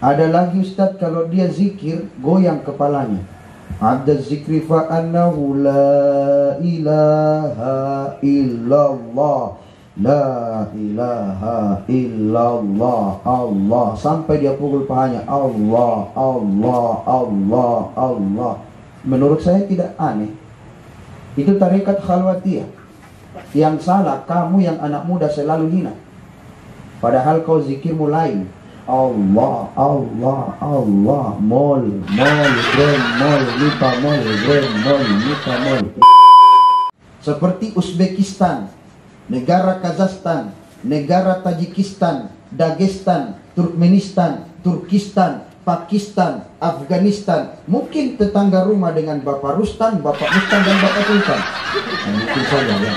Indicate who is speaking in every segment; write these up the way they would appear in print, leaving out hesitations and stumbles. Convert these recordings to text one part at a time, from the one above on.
Speaker 1: Ada lagi Ustaz, kalau dia zikir goyang kepalanya. Ada zikri fa annahu la ilaha illallah, la ilaha illallah, Allah, sampai dia pukul pahanya, Allah, Allah, Allah, Allah. Menurut saya tidak aneh. Itu tarekat khalwatiyah. Yang salah kamu yang anak muda selalu hina, padahal kau zikirmu lain. Allah, Allah, Allah, mol, mol, grem, mol, lipa, mol, grem, mol, lipa, mol. Seperti Uzbekistan, negara Kazakhstan, negara Tajikistan, Dagestan, Turkmenistan, Turkistan, Pakistan, Afghanistan. Mungkin tetangga rumah dengan Bapak Rustan, Bapak Mustan, dan Bapak Sultan. Nah, mungkin saja ya.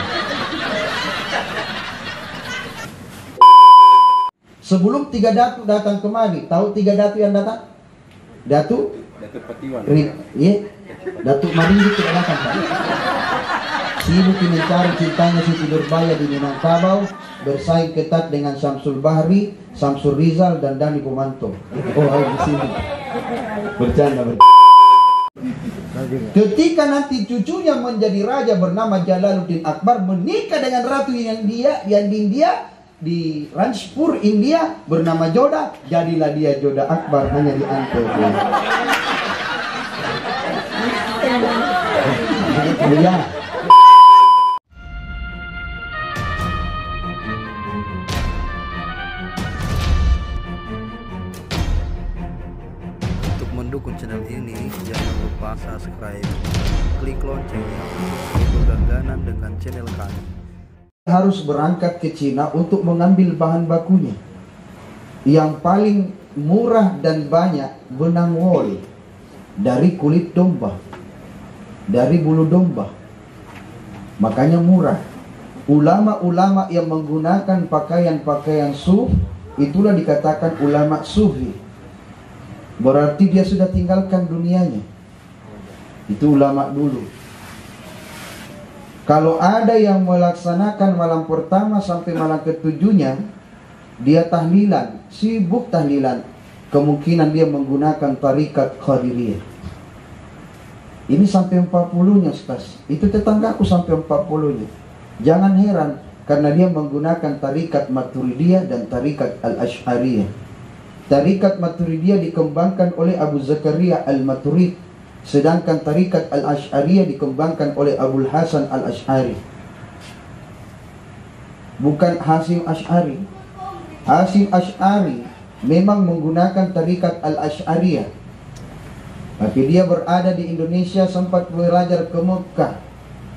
Speaker 1: Sebelum 3 datu datang kemari, tahu 3 datu yang datang? Datu
Speaker 2: Patiwan.
Speaker 1: Iya, Datu Maringgi tidak datang, Pak. Sibuk mencari cintanya Siti Nurbaya di Minangkabau, bersaing ketat dengan Samsul Bahri, Samsul Rizal, dan Dani Pomanto. Oh, di sini. Bercanda. Ketika nanti cucunya menjadi raja bernama Jalaluddin Akbar, menikah dengan ratu yang di India, di Ranjpur, India, bernama Joda, jadilah dia Joda Akbar, hanya di Ancol. Ya.
Speaker 3: Untuk mendukung channel ini, jangan lupa subscribe, klik loncengnya untuk berlangganan dengan channel kami.
Speaker 1: Harus berangkat ke Cina untuk mengambil bahan bakunya. Yang paling murah dan banyak benang wol dari kulit domba, dari bulu domba. Makanya murah. Ulama-ulama yang menggunakan pakaian-pakaian suf, itulah dikatakan ulama sufi. Berarti dia sudah tinggalkan dunianya. Itu ulama dulu. Kalau ada yang melaksanakan malam pertama sampai malam ketujuhnya, dia tahlilan, sibuk tahlilan, kemungkinan dia menggunakan tarikat Qadiriyah. Ini sampai 40-nya, Ustaz. Itu tetanggaku sampai 40-nya. Jangan heran, karena dia menggunakan tarikat Maturidiyah dan tarikat Al-Ash'ariyah. Tarikat Maturidiyah dikembangkan oleh Abu Zakaria Al-Maturid, sedangkan tarikat Al-Ash'ariyah dikembangkan oleh Abul Hasan Al-Ash'ari. Bukan Hasim Ash'ari. Hasim Ash'ari memang menggunakan tarikat Al-Ash'ariyah, tapi dia berada di Indonesia, sempat belajar ke Mekah.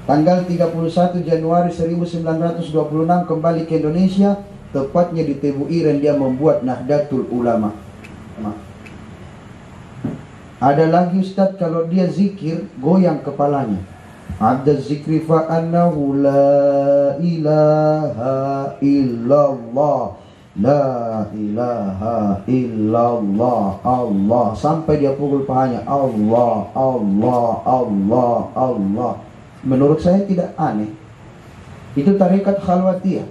Speaker 1: Tanggal 31 Januari 1926 kembali ke Indonesia, tepatnya di Tebu Ireng dia membuat Nahdlatul Ulama. Ada lagi Ustaz, kalau dia zikir goyang kepalanya. Ada zikri fa annahu la ilaha illallah, la ilaha illallah, Allah, sampai dia pukul pahanya, Allah, Allah, Allah, Allah. Menurut saya tidak aneh. Itu tarekat khalwatiyah.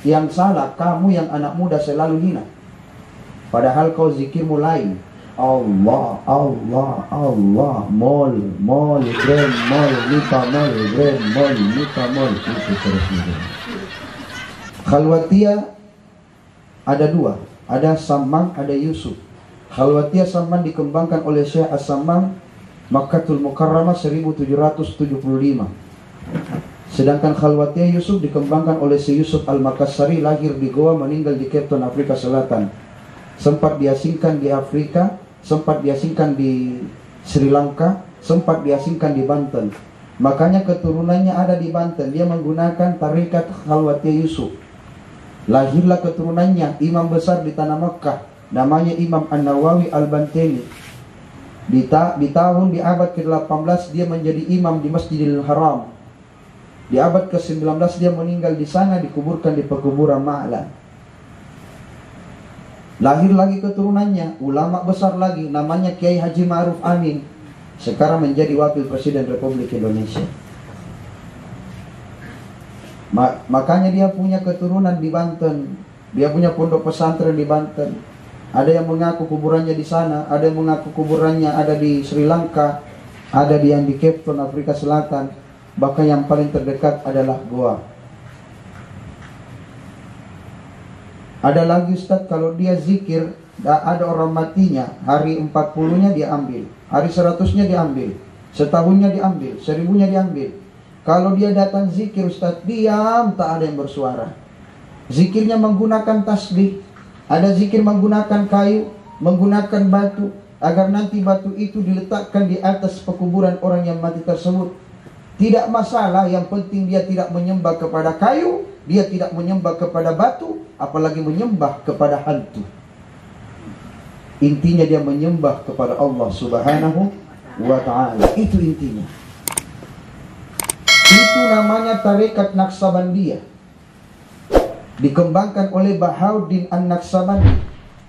Speaker 1: Yang salah kamu yang anak muda selalu hina, padahal kau zikirmu lain. Allah, Allah, Allah, mol, mol, grem, mol, lipa, mol, grem, mol, lipa, mol. Itu terus. Khalwatiyah ada 2, ada Sammang, ada Yusuf. Khalwatiyah Sammang dikembangkan oleh Syekh As-Sammang, Makkatul Mukarramah 1775. Sedangkan Khalwatiyah Yusuf dikembangkan oleh Syekh Yusuf Al-Makassari, lahir di Goa, meninggal di Cape Town, Afrika Selatan. Sempat diasingkan di Afrika, sempat diasingkan di Sri Lanka, sempat diasingkan di Banten. Makanya keturunannya ada di Banten. Dia menggunakan tarikat Khalwatiyah Yusuf. Lahirlah keturunannya imam besar di tanah Mekah, namanya Imam An-Nawawi Al-Banteni. Di abad ke-18 dia menjadi imam di Masjidil Haram. Di abad ke-19 dia meninggal di sana, dikuburkan di pekuburan Ma'lan. Lahir lagi keturunannya, ulama besar lagi, namanya Kiai Haji Ma'ruf Amin. Sekarang menjadi wakil presiden Republik Indonesia. Makanya dia punya keturunan di Banten. Dia punya pondok pesantren di Banten. Ada yang mengaku kuburannya di sana, ada yang mengaku kuburannya ada di Sri Lanka, ada yang di Cape Town, Afrika Selatan. Bahkan yang paling terdekat adalah Goa. Ada lagi Ustaz, kalau dia zikir, ada orang matinya, hari 40-nya diambil, hari 100-nya diambil, setahunnya diambil, 1000-nya diambil. Kalau dia datang zikir Ustaz, diam, tak ada yang bersuara. Zikirnya menggunakan tasbih, ada zikir menggunakan kayu, menggunakan batu, agar nanti batu itu diletakkan di atas pekuburan orang yang mati tersebut. Tidak masalah, yang penting dia tidak menyembah kepada kayu, dia tidak menyembah kepada batu, apalagi menyembah kepada hantu. Intinya dia menyembah kepada Allah Subhanahu wa ta'ala. Itu intinya. Itu namanya tarekat Naqsabandiyah. Dikembangkan oleh Bahauddin An-Naqsabandi.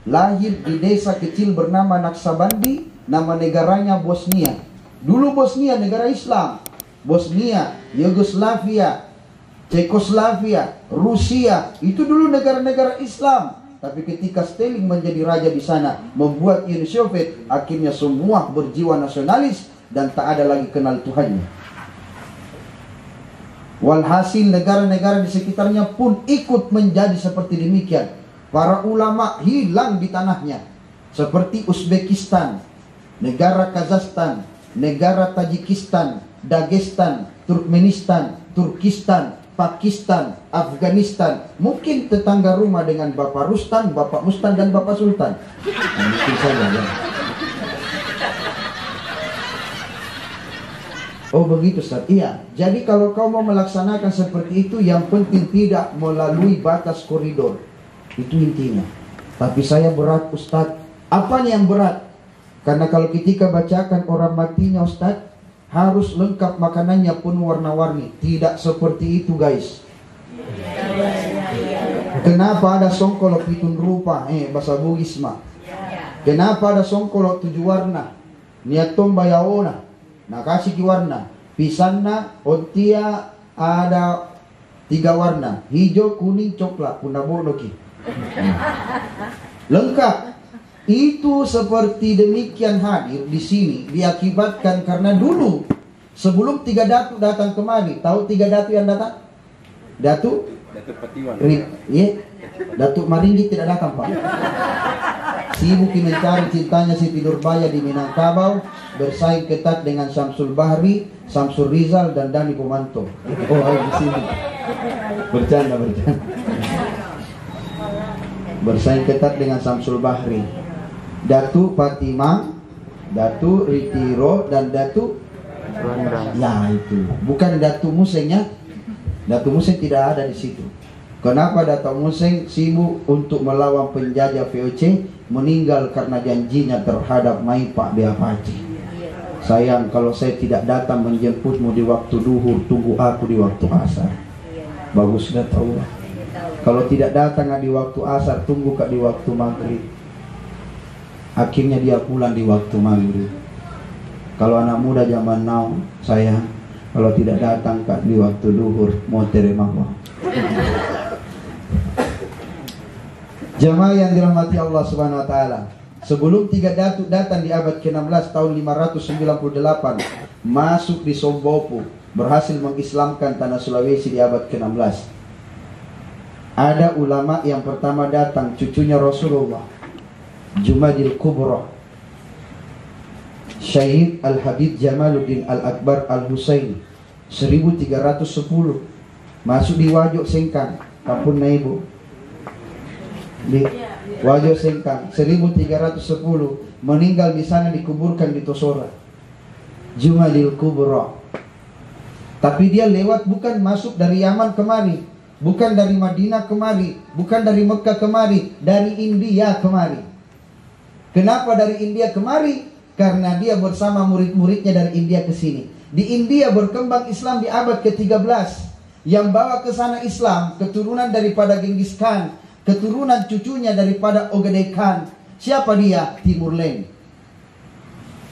Speaker 1: Lahir di desa kecil bernama Naqsabandi. Nama negaranya Bosnia. Dulu Bosnia negara Islam. Bosnia, Yugoslavia, Cekoslavia, Rusia, itu dulu negara-negara Islam. Tapi ketika Stalin menjadi raja di sana, membuat Uni Soviet, akhirnya semua berjiwa nasionalis dan tak ada lagi kenal Tuhannya. Walhasil negara-negara di sekitarnya pun ikut menjadi seperti demikian. Para ulama hilang di tanahnya. Seperti Uzbekistan, negara Kazakhstan, negara Tajikistan, Dagestan, Turkmenistan, Turkistan, Pakistan, Afghanistan. Mungkin tetangga rumah dengan Bapak Rustan, Bapak Mustan, dan Bapak Sultan. Nah, mungkin saja ya. Oh begitu Ustaz. Iya. Jadi kalau kau mau melaksanakan seperti itu, yang penting tidak melalui batas koridor. Itu intinya. Tapi saya berat Ustaz. Apanya yang berat? Karena kalau ketika bacakan orang matinya Ustaz, harus lengkap makanannya pun warna-warni. Tidak seperti itu guys. Kenapa ada songkolok pitun rupa? Bahasa Bugis mah. Kenapa ada songkolok 7 warna? Niatom bayaona. Nah kasih ki warna. Pisanna, ontia ada 3 warna. Hijau, kuning, coklat. Puna bodoki. Lengkap. Itu seperti demikian hadir di sini diakibatkan karena dulu sebelum 3 Datuk datang kemari, tahu 3 Datuk yang datang? Datuk Patiwan. Datuk Maringgi tidak datang Pak. Sibuk mencari cintanya Siti Nurbaya di Minangkabau, bersaing ketat dengan Samsul Bahri, Samsul Rizal dan Dani Pomanto. Oh, di sini. Bercanda. Bersaing ketat dengan Samsul Bahri. Datu Fatimah, Datu Ritiro, dan Datu Rondang. Ya itu, bukan Datu Museng ya. Datu Museng tidak ada di situ. Kenapa Datu Museng sibuk untuk melawan penjajah VOC, meninggal karena janjinya terhadap Maipak Beapace. Sayang kalau saya tidak datang menjemputmu di waktu duhur, tunggu aku di waktu asar. Bagus sudah tahu. Kalau tidak datang di waktu asar, tunggu di waktu maghrib. Akhirnya dia pulang di waktu maghrib. Kalau anak muda zaman now, sayang, kalau tidak datang di waktu duhur, mau terima. Jamaah yang dirahmati Allah Subhanahu wa taala. Sebelum 3 Datuk datang di abad ke-16 tahun 598, masuk di Sombopu, berhasil mengislamkan tanah Sulawesi di abad ke-16. Ada ulama yang pertama datang, cucunya Rasulullah, Jumadil Kubra, Syahid Al-Habib Jamaluddin Al-Akbar Al-Husaini, 1310, masuk di Wajok Sengkang, kampung Naibu. Di Wajok Sengkang 1310, meninggal di sana, dikuburkan di Tosora. Jumadil Kubra. Tapi dia lewat, bukan masuk dari Yaman kemari, bukan dari Madinah kemari, bukan dari Mekah kemari, dari India kemari. Kenapa dari India kemari? Karena dia bersama murid-muridnya dari India ke sini. Di India berkembang Islam di abad ke-13. Yang bawa ke sana Islam keturunan daripada Genghis Khan, keturunan cucunya daripada Oghedai Khan. Siapa dia? Timur Leng.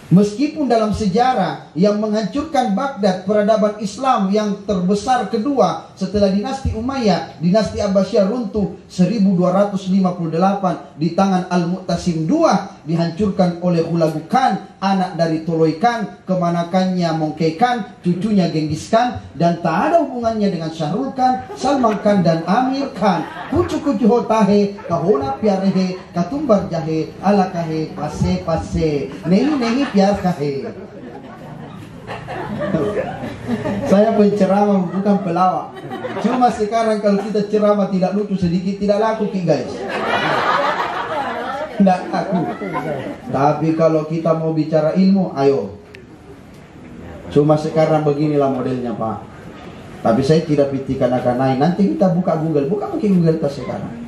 Speaker 1: Meskipun dalam sejarah yang menghancurkan Baghdad, peradaban Islam yang terbesar kedua setelah dinasti Umayyah, dinasti Abbasiyah runtuh 1258 di tangan Al-Mu'tasim II, dihancurkan oleh Hulagu Khan, anak dari Toloi Khan, kemanakannya Mongkei Khan, cucunya Genghis Khan, dan tak ada hubungannya dengan Syahrul Khan, Salman Khan, dan Amir Khan. Kucu-kucu hotahe, kahona piarehe, katumbar jahe, ala kahe, pase, nehi piar kahe. Saya penceramah bukan pelawak. Cuma sekarang kalau kita ceramah tidak lucu sedikit, tidak laku guys. Tidak laku. Tapi kalau kita mau bicara ilmu, ayo. Cuma sekarang beginilah modelnya Pak. Tapi saya tidak pitikan akan naik. Nanti kita buka Google, buka mungkin Google tas sekarang.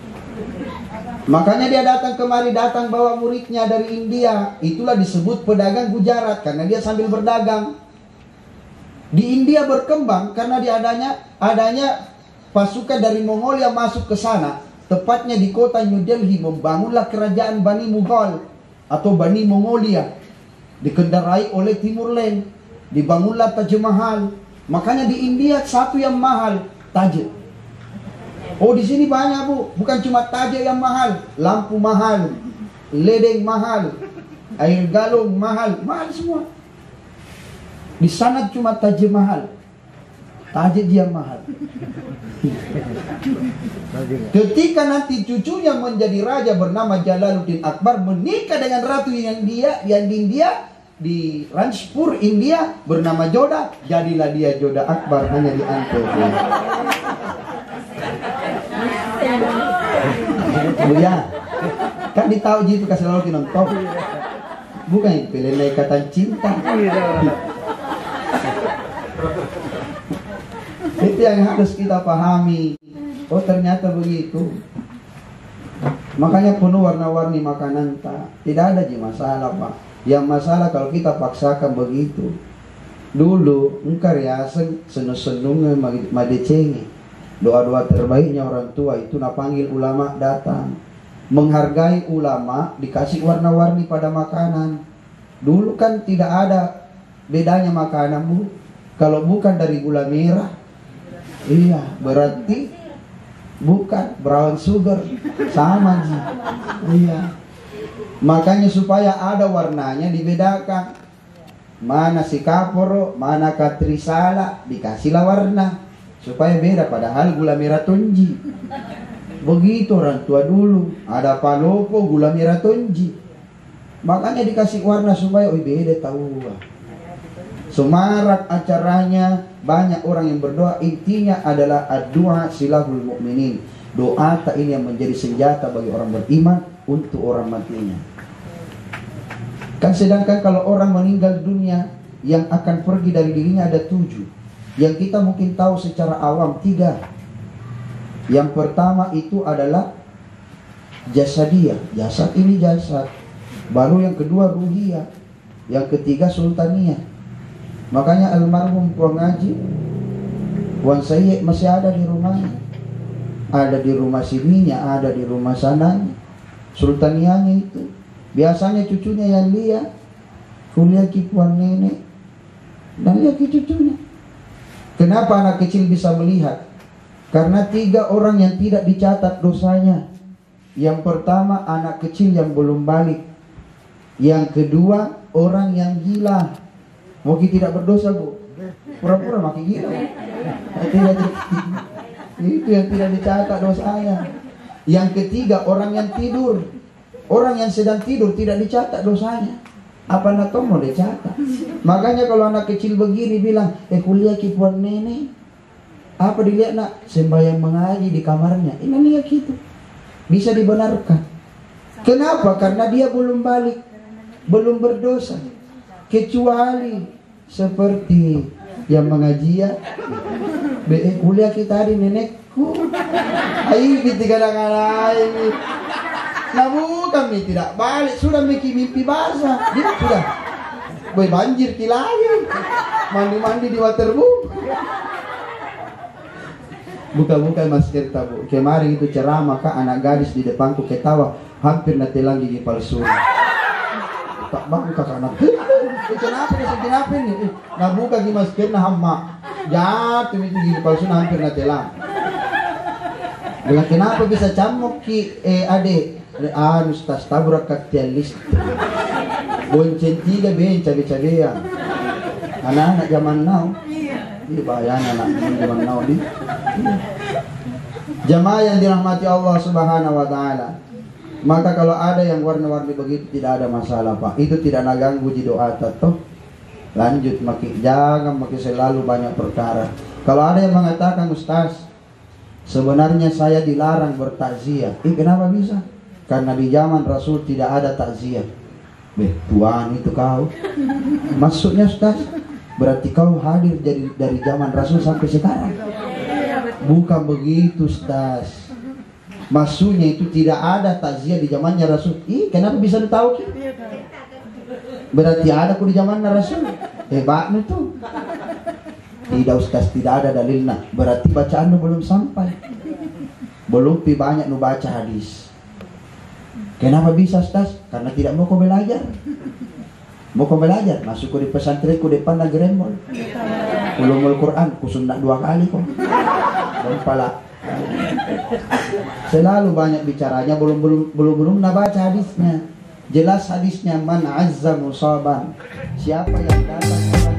Speaker 1: Makanya dia datang kemari, datang bawa muridnya dari India. Itulah disebut pedagang Gujarat, karena dia sambil berdagang. Di India berkembang karena dia adanya pasukan dari Mongolia masuk ke sana. Tepatnya di kota New Delhi, membangunlah kerajaan Bani Mughal atau Bani Mongolia, dikendarai oleh Timur Leng. Dibangunlah Taj Mahal. Makanya di India satu yang mahal, Taj. Oh, di sini banyak Bu, bukan cuma Taj yang mahal, lampu mahal, ledeng mahal, air galon mahal, mahal semua. Di sana cuma Taj Mahal, Taj dia mahal. Ketika nanti cucunya menjadi raja bernama Jalaluddin Akbar, menikah dengan ratu yang di India, di Ranjpur, India, bernama Joda, jadilah dia Joda Akbar, hanya di Antv. Ya, kan ditahu gitu kasih lalu nonton. Bukan pilih ikatan cinta. Itu yang harus kita pahami. Oh, ternyata begitu. Makanya penuh warna-warni makanan tidak ada masalah Pak. Yang masalah kalau kita paksakan begitu. Dulu engkar ya senung-senung madecenge. Doa-doa terbaiknya orang tua itu panggil ulama datang. Menghargai ulama, dikasih warna-warni pada makanan. Dulu kan tidak ada bedanya makanan Bu. Kalau bukan dari gula merah, iya berarti bukan brown sugar, sama sih. Iya. Makanya supaya ada warnanya dibedakan. Mana si kaporo, mana katrisala, dikasihlah warna supaya beda. Padahal gula merah tonji. Begitu orang tua dulu. Ada palopo, gula merah tonji. Makanya dikasih warna supaya beda tahu. Semarak acaranya, banyak orang yang berdoa. Intinya adalah ad-du'a silahul mu'minin. Doa tak ini yang menjadi senjata bagi orang beriman untuk orang matinya. Kan sedangkan kalau orang meninggal dunia, yang akan pergi dari dirinya ada 7. Yang kita mungkin tahu secara awam 3. Yang pertama itu adalah jasadiyah, jasad ini jasad. Baru yang kedua ruhiyah, yang ketiga sultaniyah. Makanya almarhum Puan Ngaji, Puan Sayyid masih ada di rumahnya. Ada di rumah sininya, ada di rumah sananya. Sultaniyahnya itu biasanya cucunya yang lihat. Kuliah ki Puan nenek dan lihat ki cucunya. Kenapa anak kecil bisa melihat? Karena 3 orang yang tidak dicatat dosanya. Yang pertama anak kecil yang belum balik. Yang kedua orang yang gila. Mungkin tidak berdosa Bu, pura-pura makin gila. Itu yang tidak dicatat dosanya. Yang ketiga orang yang tidur. Orang yang sedang tidur tidak dicatat dosanya. Apa nak mau dicatat? Makanya kalau anak kecil begini bilang, kuliah ki Puan nenek. Apa dilihat nak? Sembahyang mengaji di kamarnya. Ini lihat gitu. Bisa dibenarkan. Kenapa? Karena dia belum balik, belum berdosa. Kecuali seperti yang mengaji ya, kuliah kita di nenekku. Ayo kita kadang-kadang ini. Namun kami tidak balik, sudah mimpi basah. Dia sudah banjir kilai. Mandi-mandi di waterboom. Buka-buka masker tabu. Kemarin itu ceramah kak, anak gadis di depanku ketawa, hampir natelang gigi palsu. Tak bangka anak. Kenapa ini? Nabuka di masker na hamma. Jatuh itu gini palsu hampir na telang. Bilang kenapa bisa camuk ki ade? Ustaz tabrak kaktialis. Bonceng 3 ben cabe-cabean. Anak-anak zaman now. Ini bahaya anak zaman now di. Jamaah yang dirahmati Allah Subhanahu wa taala. Maka kalau ada yang warna-warni begitu tidak ada masalah, Pak. Itu tidak naganggu di doa toh. Lanjut jangan selalu banyak perkara. Kalau ada yang mengatakan, Ustaz, sebenarnya saya dilarang bertakziah. Kenapa bisa? Karena di zaman Rasul tidak ada takziah. Tuhan itu kau. Maksudnya Ustaz, berarti kau hadir dari zaman Rasul sampai sekarang. Bukan begitu, Ustaz. Maksudnya itu tidak ada takziah di zamannya Rasul. Kenapa bisa tahu? Berarti ada di zamannya Rasul. Hebatnya tuh. Tidak, Ustaz, tidak ada dalilnya. Berarti bacaan belum sampai. Belum banyak nu baca hadis. Kenapa bisa, Ustaz? Karena tidak mau kau belajar. Mau kau belajar, masuk ke di pesantrenku depan lagi remol. Ulumul Quran, kusundak 2 kali kok. Dan pala. Selalu banyak bicaranya, belum baca hadisnya. Jelas hadisnya, man azza musaban. Siapa yang datang